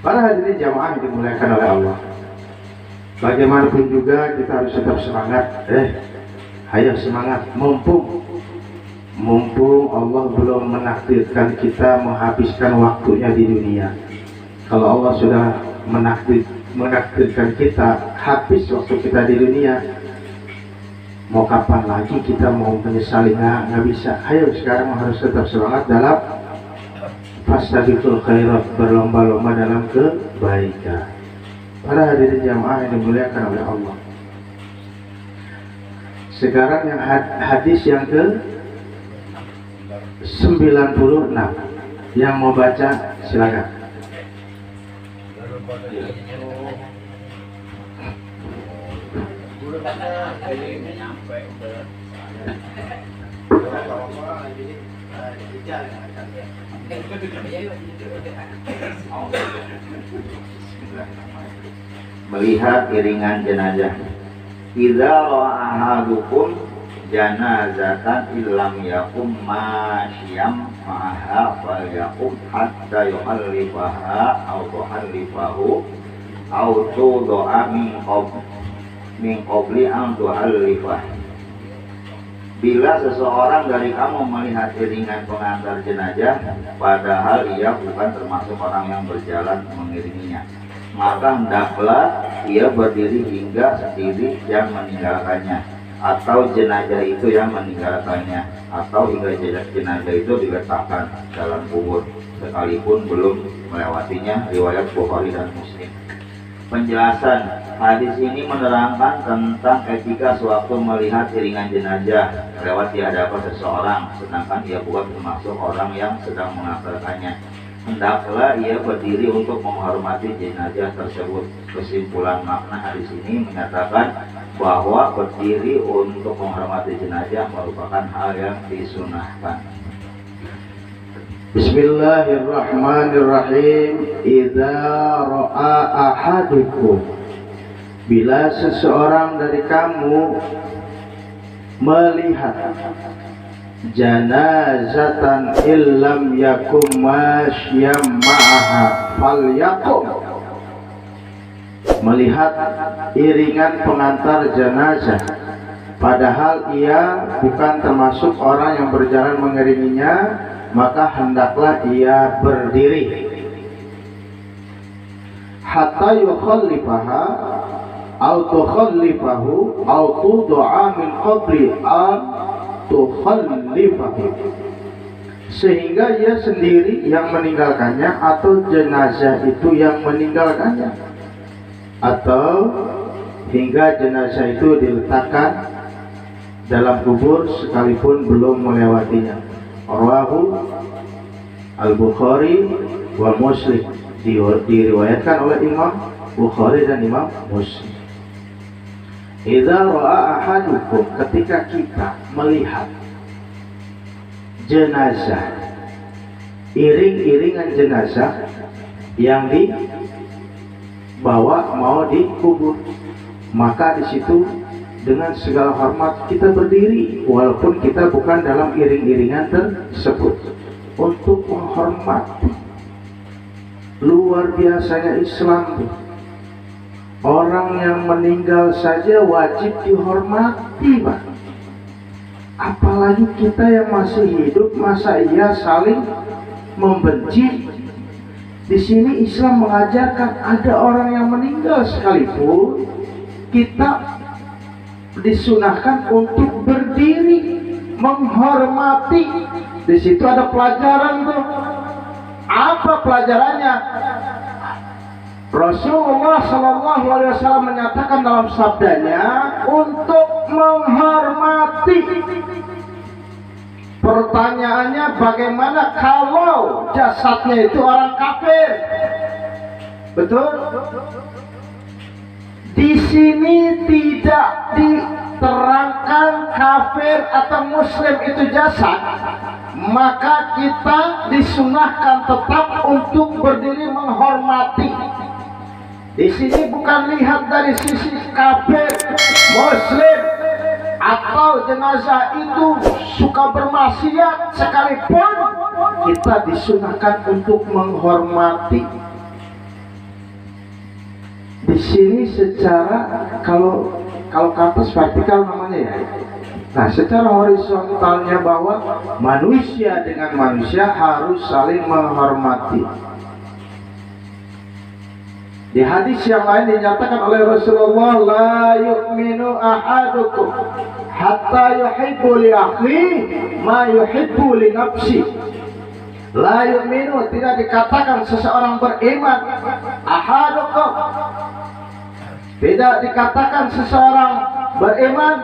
Para hadirin jamaah yang dimuliakan oleh Allah, bagaimanapun juga kita harus tetap semangat. Ayo semangat, mumpung Allah belum menakdirkan kita menghabiskan waktunya di dunia. Kalau Allah sudah menakdirkan kita habis waktu kita di dunia, mau kapan lagi kita mau menyesali? Nggak bisa. Ayo sekarang harus tetap semangat dalam fastabiqul khairat, berlomba-lomba dalam kebaikan. Para hadirin jamaah yang dimuliakan oleh Allah, sekarang yang hadis yang ke 96, yang mau baca silakan. Melihat iringan jenazah. Idza ra'a ahadukum janazatan illam yakum masyam ma'aha falyakum hatta yuhallifaha aw tuhallifahu aw tudu'a min qabli an tuhallifah. Bila seseorang dari kamu melihat iringan pengantar jenazah padahal ia bukan termasuk orang yang berjalan mengiringinya, maka hendaklah ia berdiri hingga sendiri yang meninggalkannya, atau jenazah itu yang meninggalkannya, atau hingga jenazah itu diletakkan dalam kubur sekalipun belum melewatinya. Riwayat Bukhari dan Muslim. Penjelasan hadis ini menerangkan tentang etika sewaktu melihat iringan jenazah lewat di hadapan seseorang sedangkan ia bukan termasuk orang yang sedang mengantarkannya. Hendaklah ia berdiri untuk menghormati jenazah tersebut. Kesimpulan makna hadis ini menyatakan bahwa berdiri untuk menghormati jenazah merupakan hal yang disunahkan. Bismillahirrahmanirrahim. Idza ra'a ahadukum, bila seseorang dari kamu melihat janazatan illam yakum masyam ma'aha falyakum, melihat iringan pengantar jenazah padahal ia bukan termasuk orang yang berjalan mengiringinya, maka hendaklah ia berdiri hatta yukhallifaha au tukhallifahu au tudu'a min qabli an tukhallifahu, sehingga ia sendiri yang meninggalkannya atau jenazah itu yang meninggalkannya, atau hingga jenazah itu diletakkan dalam kubur sekalipun belum melewatinya. Rawahu Al-Bukhari wa Muslim, diriwayatkan oleh Imam Bukhari dan Imam Muslim. Idza ra'a ahadukum, ketika kita melihat jenazah, iring-iringan jenazah yang dibawa mau dikubur, maka di situ dengan segala hormat kita berdiri walaupun kita bukan dalam iring-iringan tersebut untuk menghormati. Luar biasanya Islam. Orang yang meninggal saja wajib dihormati, Pak. Apalagi kita yang masih hidup, masa iya saling membenci? Di sini Islam mengajarkan ada orang yang meninggal sekalipun kita disunahkan untuk berdiri menghormati. Di situ ada pelajaran tuh. Apa pelajarannya? Rasulullah SAW menyatakan dalam sabdanya untuk menghormati. Pertanyaannya, bagaimana kalau jasadnya itu orang kafir? Betul? Di sini tidak diterangkan kafir atau muslim itu jasad, maka kita disunahkan tetap untuk berdiri menghormati. Di sini bukan lihat dari sisi kafir, muslim, atau jenazah itu suka bermaksiat sekalipun, kita disunahkan untuk menghormati. Di sini secara kalau ke atas vertikal namanya ya. Nah, secara horizontalnya bahwa manusia dengan manusia harus saling menghormati. Di hadis yang lain dinyatakan oleh Rasulullah, la yu'minu ahadukum hatta yuhibbu li akhihi ma yuhibbu li nafsi. La yu'minu, tidak dikatakan seseorang beriman, ahadukum, tidak dikatakan seseorang beriman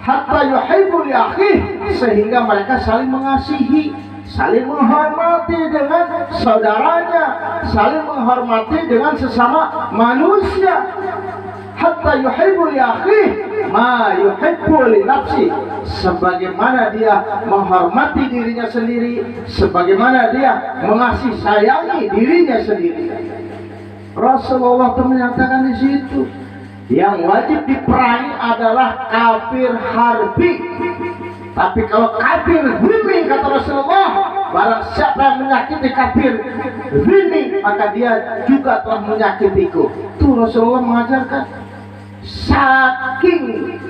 hatta yuhibbu li akhihi, sehingga mereka saling mengasihi, saling menghormati dengan saudaranya, saling menghormati dengan sesama manusia. Hatta yuhibbu li akhihi ma yuhibbu li nafsi, sebagaimana dia menghormati dirinya sendiri, sebagaimana dia mengasihi sayangi dirinya sendiri. Rasulullah itu menyatakan di situ, yang wajib diperangi adalah kafir harbi. Tapi kalau kafir zimmi, kata Rasulullah, barang siapa yang menyakiti kafir zimmi, maka dia juga telah menyakitiku. Itu Rasulullah mengajarkan. Saking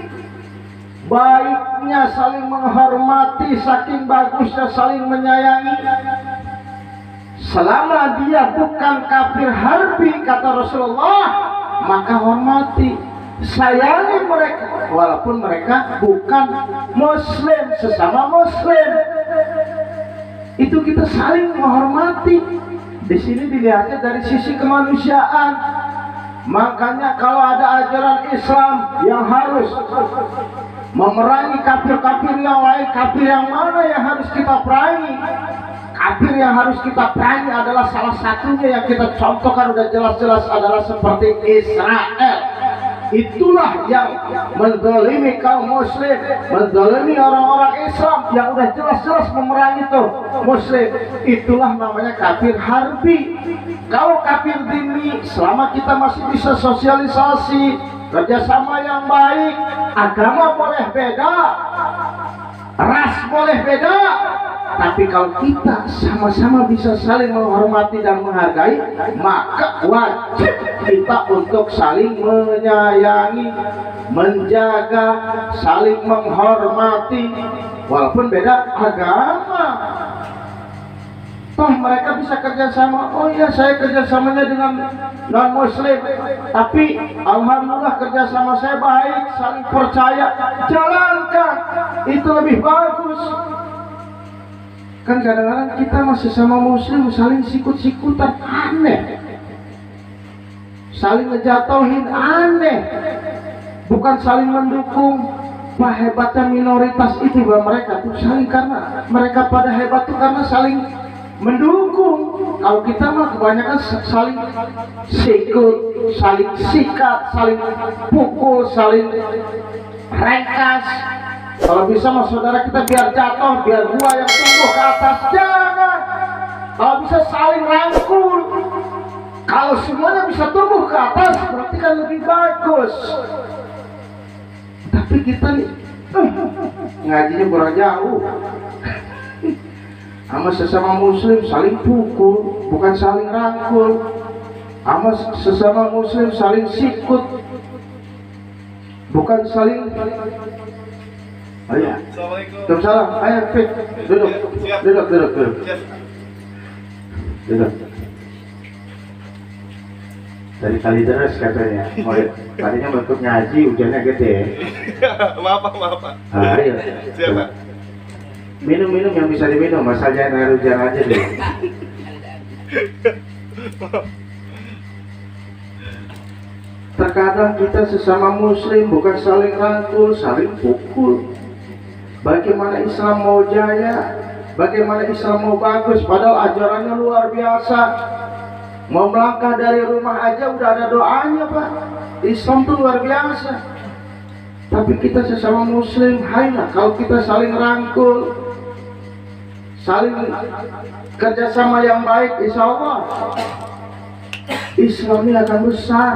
baiknya saling menghormati, saking bagusnya saling menyayangi, selama dia bukan kafir harbi, kata Rasulullah, maka hormati, sayangi mereka walaupun mereka bukan muslim, sesama muslim. Itu kita saling menghormati. Di sini dilihatnya dari sisi kemanusiaan. Makanya kalau ada ajaran Islam yang harus memerangi kafir-kafir yang lain, kafir yang mana yang harus kita perangi? Kafir yang harus kita perangi adalah salah satunya yang kita contohkan udah jelas-jelas adalah seperti Israel. Itulah yang menzalimi kaum muslim, menzalimi orang-orang Islam yang udah jelas-jelas memerangi tuh muslim. Itulah namanya kafir harbi. Kalau kafir zimmi, selama kita masih bisa sosialisasi, kerjasama yang baik, agama boleh beda, ras boleh beda, tapi kalau kita sama-sama bisa saling menghormati dan menghargai, maka wajib kita untuk saling menyayangi, menjaga, saling menghormati, walaupun beda agama. Toh mereka bisa kerjasama. Oh iya, saya kerjasamanya dengan non-muslim, tapi alhamdulillah kerjasama saya baik, saling percaya, jalankan, itu lebih bagus. Kan kadang-kadang kita masih sama muslim saling sikut-sikutan, aneh, saling ngejatuhin, aneh, bukan saling mendukung. Wah, hebatnya minoritas itu bahwa mereka tuh saling, karena mereka pada hebat tuh karena saling mendukung. Kalau kita mah kebanyakan saling sikut, saling sikat, saling pukul, saling rengkas. Kalau bisa mah saudara kita biar jatuh, biar gua yang tumbuh ke atas, jangan. Kalau bisa saling rangkul. Kalau semuanya bisa tumbuh ke atas, berarti kan lebih bagus. Tapi kita nih ngajinya kurang jauh. Sama sesama muslim saling pukul, bukan saling rangkul. Sama sesama muslim saling sikut, bukan saling. Oh ya. Assalamualaikum. Ayo, Fit. Duduk. Duduk. Dari kali deras katanya. Oh, tadinya bentuk ngaji, hujannya gede. Maaf. Ayo. Siapa? Minum yang bisa diminum, masalahnya air hujan aja deh. Terkadang kita sesama muslim bukan saling rangkul, saling pukul. Bagaimana Islam mau jaya, bagaimana Islam mau bagus, padahal ajarannya luar biasa. Mau melangkah dari rumah aja udah ada doanya, Pak. Islam tuh luar biasa. Tapi kita sesama muslim, haylah kalau kita saling rangkul, saling kerjasama yang baik, insya Allah Islam ini akan besar.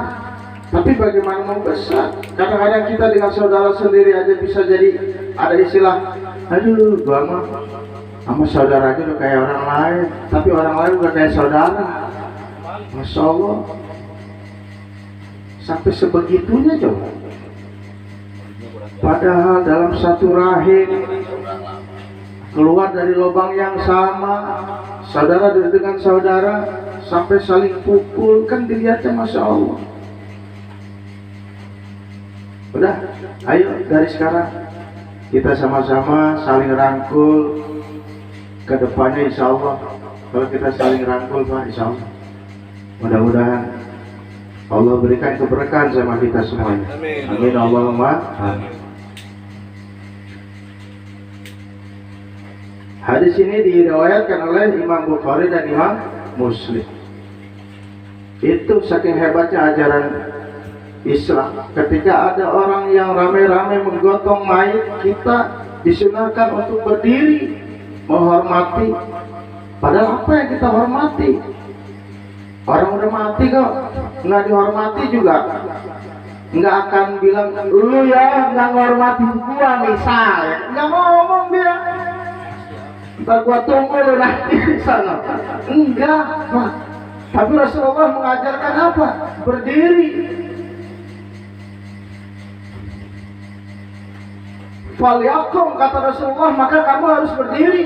Tapi bagaimana mau besar? Kadang-kadang kita dengan saudara sendiri aja bisa jadi ada istilah, aduh gua mah sama saudara aja udah kayak orang lain, tapi orang lain bukan kayak saudara. Masya Allah. Sampai sebegitunya coba. Padahal dalam satu rahim, keluar dari lubang yang sama, saudara dengan saudara, sampai saling pukul, kan dilihatnya Masya Allah. Udah, ayo dari sekarang kita sama-sama saling rangkul. Kedepannya insya Allah, kalau kita saling rangkul Pak, insya Allah mudah-mudahan Allah berikan keberkahan sama kita semuanya. Amin Allahumma amin. Hadis ini diriwayatkan oleh Imam Bukhari dan Imam Muslim. Itu saking hebatnya ajaran Islam. Ketika ada orang yang rame-rame menggotong mayat, kita disunahkan untuk berdiri menghormati. Padahal apa yang kita hormati? Orang udah mati kok, nggak dihormati juga. Nggak akan bilang, lu ya nggak menghormati gua misalnya. Nggak ngomong dia. Ntar gua tunggu lu nanti di sana. Enggak, Pak. Tapi Rasulullah mengajarkan apa? Berdiri. Falyakum, kata Rasulullah, maka kamu harus berdiri.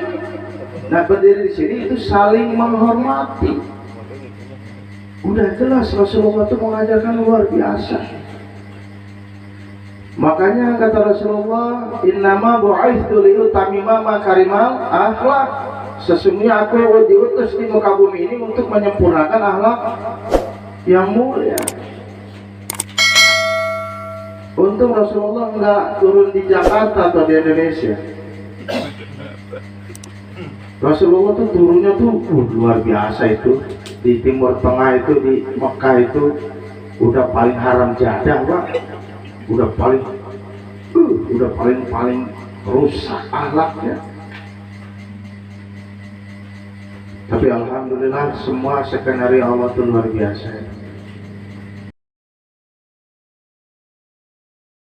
Nah, berdiri di sini itu saling menghormati. Udah jelas Rasulullah itu mengajarkan luar biasa. Makanya kata Rasulullah, innama bu'aitsu liutammima makarimal akhlak. Sesungguhnya aku diutus di muka bumi ini untuk menyempurnakan akhlak yang mulia. Untung Rasulullah nggak turun di Jakarta atau di Indonesia. Rasulullah tuh turunnya tuh luar biasa itu. Di Timur Tengah itu, di Mekah itu udah paling haram jadah, Pak. Udah paling rusak akhlaknya. Tapi alhamdulillah semua skenario Allah itu luar biasa.